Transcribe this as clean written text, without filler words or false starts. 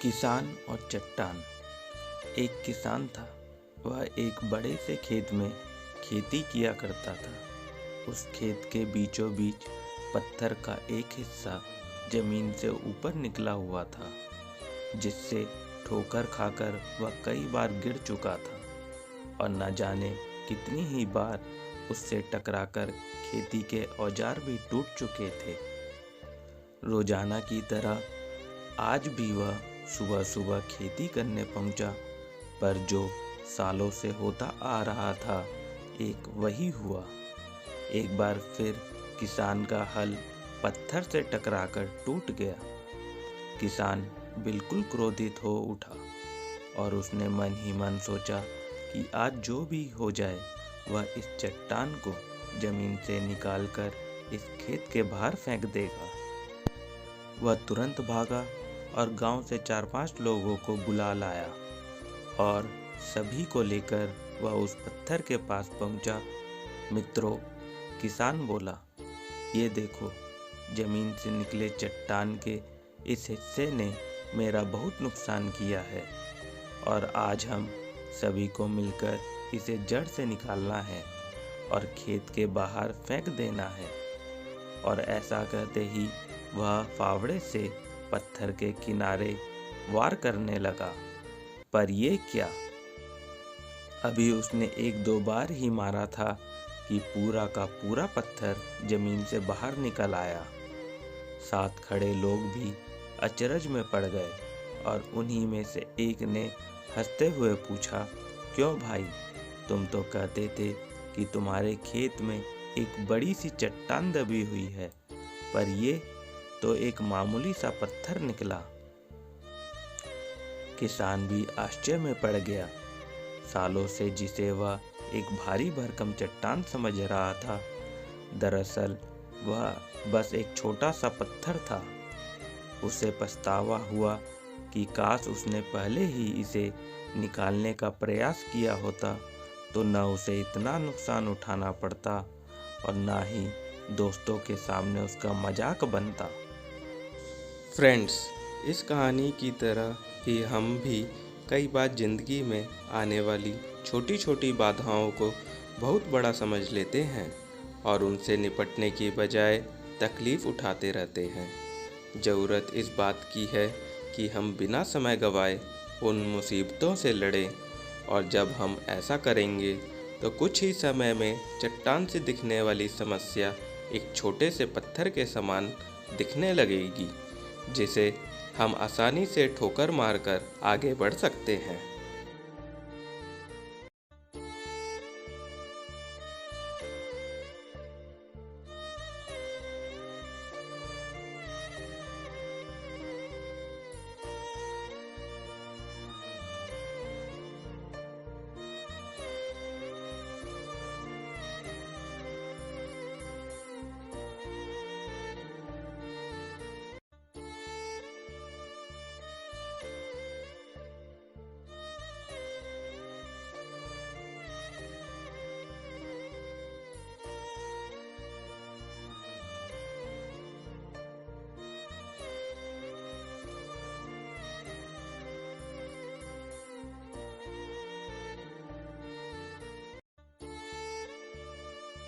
किसान और चट्टान। एक किसान था। वह एक बड़े से खेत में खेती किया करता था। उस खेत के बीचों बीच पत्थर का एक हिस्सा जमीन से ऊपर निकला हुआ था, जिससे ठोकर खाकर वह कई बार गिर चुका था और न जाने कितनी ही बार उससे टकराकर खेती के औजार भी टूट चुके थे। रोजाना की तरह आज भी वह सुबह सुबह खेती करने पहुंचा, पर जो सालों से होता आ रहा था, एक वही हुआ। एक बार फिर किसान का हल पत्थर से टकराकर टूट गया। किसान बिल्कुल क्रोधित हो उठा और उसने मन ही मन सोचा कि आज जो भी हो जाए वह इस चट्टान को जमीन से निकालकर इस खेत के बाहर फेंक देगा। वह तुरंत भागा और गांव से 4-5 लोगों को बुला लाया और सभी को लेकर वह उस पत्थर के पास पहुंचा। मित्रों, किसान बोला, ये देखो, जमीन से निकले चट्टान के इस हिस्से ने मेरा बहुत नुकसान किया है और आज हम सभी को मिलकर इसे जड़ से निकालना है और खेत के बाहर फेंक देना है। और ऐसा कहते ही वह फावड़े से पत्थर के किनारे वार करने लगा। पर ये क्या, अभी उसने 1-2 बार ही मारा था कि पूरा का पूरा पत्थर जमीन से बाहर निकल आया। साथ खड़े लोग भी अचरज में पड़ गए और उन्हीं में से एक ने हंसते हुए पूछा, क्यों भाई, तुम तो कहते थे कि तुम्हारे खेत में एक बड़ी सी चट्टान दबी हुई है, पर ये तो एक मामूली सा पत्थर निकला। किसान भी आश्चर्य में पड़ गया। सालों से जिसे वह एक भारी भरकम चट्टान समझ रहा था, दरअसल वह बस एक छोटा सा पत्थर था। उसे पछतावा हुआ कि काश उसने पहले ही इसे निकालने का प्रयास किया होता, तो न उसे इतना नुकसान उठाना पड़ता और न ही दोस्तों के सामने उसका मजाक बनता। फ्रेंड्स, इस कहानी की तरह ही हम भी कई बार ज़िंदगी में आने वाली छोटी छोटी बाधाओं को बहुत बड़ा समझ लेते हैं और उनसे निपटने की बजाय तकलीफ़ उठाते रहते हैं। ज़रूरत इस बात की है कि हम बिना समय गंवाए उन मुसीबतों से लड़ें, और जब हम ऐसा करेंगे तो कुछ ही समय में चट्टान से दिखने वाली समस्या एक छोटे से पत्थर के समान दिखने लगेगी, जिसे हम आसानी से ठोकर मारकर आगे बढ़ सकते हैं।